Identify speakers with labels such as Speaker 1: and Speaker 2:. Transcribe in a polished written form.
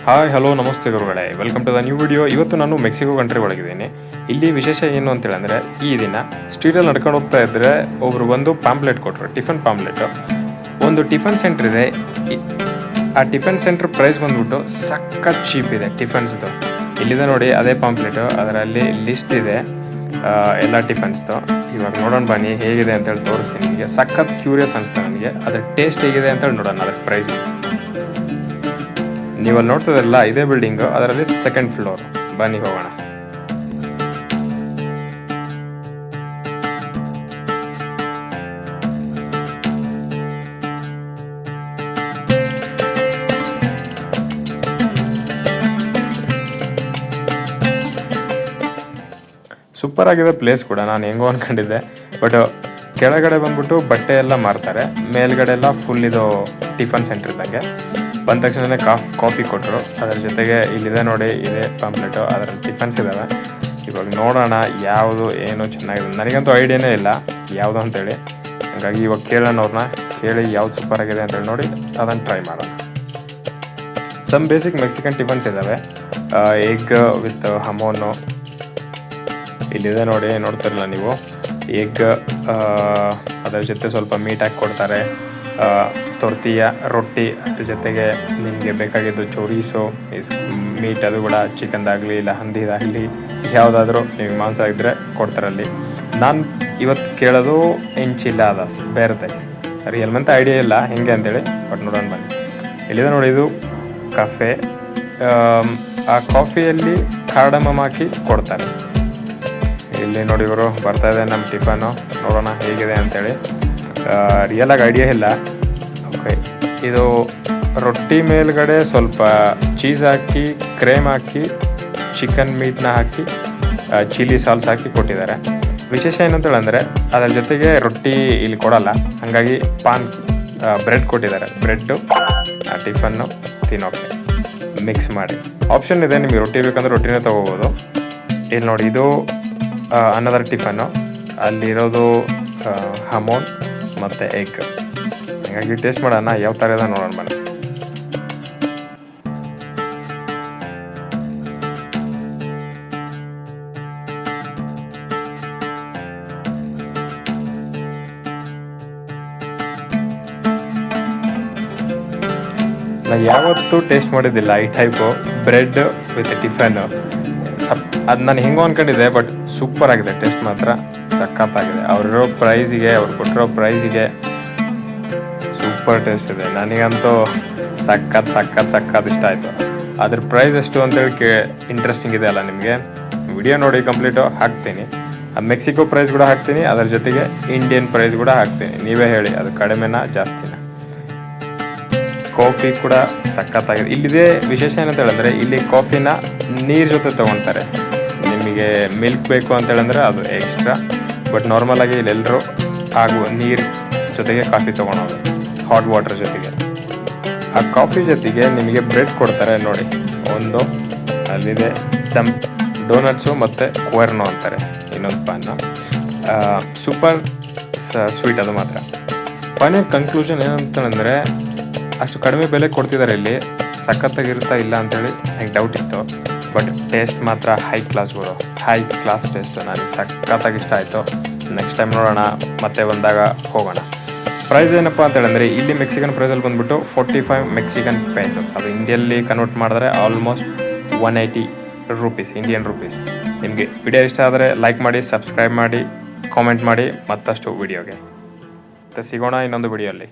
Speaker 1: Hi hello ನಮಸ್ತೆ ಗುರುಗಳೇ, welcome to the new video. ಇವತ್ತು ನಾನು ಮೆಕ್ಸಿಕೋ ಕಂಟ್ರಿ ಒಳಗಿದ್ದೀನಿ. ಇಲ್ಲಿ ವಿಶೇಷ ಏನು ಅಂತೇಳಂದರೆ, ಈ ದಿನ ಸ್ಟ್ರೀಟಲ್ಲಿ ನಡ್ಕೊಂಡು ಹೋಗ್ತಾ ಇದ್ದರೆ ಒಬ್ರು ಬಂದು ಪಾಂಪ್ಲೆಟ್ ಕೊಟ್ಟರು, ಟಿಫನ್ ಪಾಂಪ್ಲೆಟು. ಒಂದು ಟಿಫನ್ ಸೆಂಟ್ರ್ ಇದೆ. ಆ ಟಿಫನ್ ಸೆಂಟ್ರ್ ಪ್ರೈಸ್ ಬಂದ್ಬಿಟ್ಟು ಸಖತ್ ಚೀಪ್ ಇದೆ ಟಿಫನ್ಸ್ದು. ಇಲ್ಲಿದೆ ನೋಡಿ ಅದೇ ಪಾಂಪ್ಲೆಟು, ಅದರಲ್ಲಿ ಲಿಸ್ಟ್ ಇದೆ ಎಲ್ಲ ಟಿಫನ್ಸ್ದು. ಇವಾಗ ನೋಡೋಣ ಬನ್ನಿ ಹೇಗಿದೆ ಅಂತೇಳಿ ತೋರಿಸ್ತೀನಿ ನಿಮಗೆ. ಸಖತ್ ಕ್ಯೂರಿಯಸ್ ಅನಿಸ್ತಾ ನನಗೆ, ಅದ್ರ ಟೇಸ್ಟ್ ಹೇಗಿದೆ ಅಂತೇಳಿ ನೋಡೋಣ. ಅದ್ರ ಪ್ರೈಸ್ ನೀವಲ್ಲಿ ನೋಡ್ತದಲ್ಲ, ಇದೇ ಬಿಲ್ಡಿಂಗು, ಅದರಲ್ಲಿ ಸೆಕೆಂಡ್ ಫ್ಲೋರ್. ಬನ್ನಿ ಹೋಗೋಣ. ಸೂಪರ್ ಆಗಿದೆ ಪ್ಲೇಸ್ ಕೂಡ. ನಾನು ಹೆಂಗೋ ಅನ್ಕೊಂಡಿದ್ದೆ, ಬಟ್ ಕೆಳಗಡೆ ಬಂದ್ಬಿಟ್ಟು ಬಟ್ಟೆ ಎಲ್ಲ ಮಾರ್ತಾರೆ, ಮೇಲ್ಗಡೆ ಎಲ್ಲ ಫುಲ್ ಇದು ಟಿಫನ್ ಸೆಂಟರ್ ಇದ್ದಂಗೆ. ಬಂದ ತಕ್ಷಣವೇ ಕಾಫಿ ಕೊಟ್ಟರು. ಅದರ ಜೊತೆಗೆ ಇಲ್ಲಿದೆ ನೋಡಿ, ಇದೇ ಪಾಂಪ್ಲೆಟು, ಅದರಲ್ಲಿ ಟಿಫನ್ಸ್ ಇದ್ದಾವೆ. ಇವಾಗ ನೋಡೋಣ ಯಾವುದು ಏನು ಚೆನ್ನಾಗಿದೆ. ನನಗಂತೂ ಐಡಿಯಾನೇ ಇಲ್ಲ ಯಾವುದು ಅಂತೇಳಿ, ಹಾಗಾಗಿ ಇವಾಗ ಕೇಳೋಣ ಅವ್ರನ್ನ, ಕೇಳಿ ಯಾವ್ದು ಸೂಪರ್ ಆಗಿದೆ ಅಂತೇಳಿ ನೋಡಿ ಅದನ್ನು ಟ್ರೈ ಮಾಡೋಣ. ಸಮ್ ಬೇಸಿಕ್ ಮೆಕ್ಸಿಕನ್ ಟಿಫನ್ಸ್ ಇದ್ದಾವೆ. ಎಗ್ ವಿತ್ ಹಮೋನು ಇಲ್ಲಿದೆ ನೋಡಿ, ನೋಡ್ತಿರಲ್ಲ ನೀವು. ಎಗ್, ಅದರ ಜೊತೆ ಸ್ವಲ್ಪ ಮೀಟ್ ಹಾಕಿ ಕೊಡ್ತಾರೆ, ತೊರ್ತಿಯ ರೊಟ್ಟಿ, ಅದ್ರ ಜೊತೆಗೆ ನಿಮಗೆ ಬೇಕಾಗಿದ್ದು ಚೋರೀಸು ಮೀಟ್, ಅದು ಕೂಡ ಚಿಕನ್ದಾಗಲಿ ಇಲ್ಲ ಹಂದಿದಾಗಲಿ ಯಾವುದಾದ್ರೂ ನಿಮಗೆ ಮಾಂಸ ಇದ್ದರೆ ಕೊಡ್ತಾರಲ್ಲಿ. ನಾನು ಇವತ್ತು ಕೇಳೋದು ಎಂಚಿಲಾದಾಸ್, ಬೇರೆ ತೈಸ್. ರಿಯಲ್ ಮಂತ್ ಐಡಿಯಾ ಇಲ್ಲ ಹೆಂಗೆ ಅಂತೇಳಿ, ಬಟ್ ನೋಡೋಣ ಬನ್ನಿ. ಇಲ್ಲಿದೆ ನೋಡಿ, ಇದು ಕಾಫೆ. ಆ ಕಾಫಿಯಲ್ಲಿ ಕಾರ್ಡಮಮ್ ಹಾಕಿ ಕೊಡ್ತಾರೆ. ಇಲ್ಲಿ ನೋಡಿ ಇವರು ಬರ್ತಾಯಿದೆ ನಮ್ಮ ಟಿಫನ್ನು, ನೋಡೋಣ ಹೇಗಿದೆ ಅಂತೇಳಿ. ರಿಯಲಾಗಿ ಐಡಿಯಾ ಇಲ್ಲ. ಓಕೆ, ಇದು ರೊಟ್ಟಿ ಮೇಲ್ಗಡೆ ಸ್ವಲ್ಪ ಚೀಸ್ ಹಾಕಿ, ಕ್ರೇಮ್ ಹಾಕಿ, ಚಿಕನ್ ಮೀಟ್ನ ಹಾಕಿ, ಚಿಲ್ಲಿ ಸಾಲ್ಸ್ ಹಾಕಿ ಕೊಟ್ಟಿದ್ದಾರೆ. ವಿಶೇಷ ಏನಂತೇಳಂದರೆ ಅದರ ಜೊತೆಗೆ ರೊಟ್ಟಿ ಇಲ್ಲಿ ಕೊಡಲ್ಲ, ಹಾಗಾಗಿ ಬ್ರೆಡ್ ಕೊಟ್ಟಿದ್ದಾರೆ. ಬ್ರೆಡ್ಡು ಟಿಫನ್ನು ತಿನ್ನೋಕೆ ಮಿಕ್ಸ್ ಮಾಡಿ ಆಪ್ಷನ್ ಇದೆ. ನಿಮಗೆ ರೊಟ್ಟಿ ಬೇಕಂದ್ರೆ ರೊಟ್ಟಿನೇ ತೊಗೋಬೋದು. ಇಲ್ಲಿ ನೋಡಿ, ಇದು ಅನ್ನದರ್ ಟಿಫನ್ನು, ಅಲ್ಲಿರೋದು ಹಮೋನ್ ಮತ್ತು ಎಗ್. ಹಾಗಾಗಿ ಟೇಸ್ಟ್ ಮಾಡೋಣ ಯಾವ ಥರ ಇದೆ ನೋಡೋಣ ಬನ್ನಿ. ನಾನು ಯಾವತ್ತೂ ಟೇಸ್ಟ್ ಮಾಡಿದ್ದಿಲ್ಲ ಈ ಟೈಪು ಬ್ರೆಡ್ ವಿತ್ ಟಿಫನ್ನು. ಅದು ನಾನು ಹೆಂಗೋ ಅಂದ್ಕೊಂಡಿದ್ದೆ, ಬಟ್ ಸೂಪರ್ ಆಗಿದೆ. ಟೇಸ್ಟ್ ಮಾತ್ರ ಸಖತ್ತಾಗಿದೆ. ಅವ್ರಿರೋ ಪ್ರೈಸಿಗೆ, ಅವ್ರು ಕೊಟ್ಟಿರೋ ಪ್ರೈಸಿಗೆ ಸೂಪರ್ ಟೇಸ್ಟ್ ಇದೆ. ನನಗಂತೂ ಸಖತ್ ಇಷ್ಟ ಆಯಿತು. ಅದ್ರ ಪ್ರೈಸ್ ಎಷ್ಟು ಅಂತೇಳಿ ಇಂಟ್ರೆಸ್ಟಿಂಗ್ ಇದೆ ಅಲ್ಲ ನಿಮಗೆ. ವಿಡಿಯೋ ನೋಡಿ ಕಂಪ್ಲೀಟು ಹಾಕ್ತೀನಿ. ಆ ಮೆಕ್ಸಿಕೋ ಪ್ರೈಸ್ ಕೂಡ ಹಾಕ್ತೀನಿ, ಅದರ ಜೊತೆಗೆ ಇಂಡಿಯನ್ ಪ್ರೈಸ್ ಕೂಡ ಹಾಕ್ತೀನಿ. ನೀವೇ ಹೇಳಿ, ಅದು ಕಡಿಮೆನಾ ಜಾಸ್ತಿನಾ. ಕಾಫಿ ಕೂಡ ಸಖತ್ತಾಗಿದೆ. ಇಲ್ಲಿದೆ ವಿಶೇಷ ಏನಂತ ಹೇಳಿದ್ರೆ, ಇಲ್ಲಿ ಕಾಫಿನ ನೀರು ಜೊತೆ ತೊಗೊಳ್ತಾರೆ. ನಿಮಗೆ ಮಿಲ್ಕ್ ಬೇಕು ಅಂತೇಳಂದ್ರೆ ಅದು ಎಕ್ಸ್ಟ್ರಾ, ಬಟ್ ನಾರ್ಮಲಾಗಿ ಇಲ್ಲೆಲ್ಲರೂ ಆಗುವ ನೀರು ಜೊತೆಗೆ ಕಾಫಿ ತೊಗೊಳೋದು, ಹಾಟ್ ವಾಟರ್ ಜೊತೆಗೆ. ಆ ಕಾಫಿ ಜೊತೆಗೆ ನಿಮಗೆ ಬ್ರೆಡ್ ಕೊಡ್ತಾರೆ ನೋಡಿ. ಒಂದು ಅಲ್ಲಿದೆ ಡೋನಟ್ಸು ಮತ್ತು ಕ್ವರ್ನೋ ಅಂತಾರೆ, ಇನ್ನೊಂದು ಪಾನ. ಸೂಪರ್ ಸ್ವೀಟ್ ಅದು ಮಾತ್ರ. ಫೈನಲ್ ಕನ್ಕ್ಲೂಷನ್ ಏನಂತಂದರೆ, ಅಷ್ಟು ಕಡಿಮೆ ಬೆಲೆ ಕೊಡ್ತಿದ್ದಾರೆ ಇಲ್ಲಿ. ಸಖತ್ತಾಗಿರುತ್ತಾ ಇಲ್ಲ ಅಂಥೇಳಿ ನನಗೆ ಡೌಟ್ ಇತ್ತು, ಬಟ್ ಟೇಸ್ಟ್ ಮಾತ್ರ ಹೈ ಕ್ಲಾಸ್ ಟೇಸ್ಟು. ನನಗೆ ಸಖತ್ತಾಗಿ ಇಷ್ಟ ಆಯಿತು. ನೆಕ್ಸ್ಟ್ ಟೈಮ್ ನೋಡೋಣ, ಮತ್ತೆ ಬಂದಾಗ ಹೋಗೋಣ. ಪ್ರೈಸ್ ಏನಪ್ಪ ಅಂತೇಳಂದರೆ, ಇಲ್ಲಿ ಮೆಕ್ಸಿಕನ್ ಪ್ರೈಸಲ್ಲಿ ಬಂದುಬಿಟ್ಟು 45 ಮೆಕ್ಸಿಕನ್ ಪೈಸಸ್. ಅದು ಇಂಡಿಯಲ್ಲಿ ಕನ್ವರ್ಟ್ ಮಾಡಿದ್ರೆ ಆಲ್ಮೋಸ್ಟ್ 180 ರೂಪೀಸ್, ಇಂಡಿಯನ್ ರೂಪೀಸ್. ನಿಮಗೆ ವಿಡಿಯೋ ಇಷ್ಟ ಆದರೆ ಲೈಕ್ ಮಾಡಿ, ಸಬ್ಸ್ಕ್ರೈಬ್ ಮಾಡಿ, ಕಾಮೆಂಟ್ ಮಾಡಿ ಮತ್ತಷ್ಟು ವಿಡಿಯೋಗೆ. ಮತ್ತು ಸಿಗೋಣ ಇನ್ನೊಂದು ವಿಡಿಯೋಲ್ಲಿ.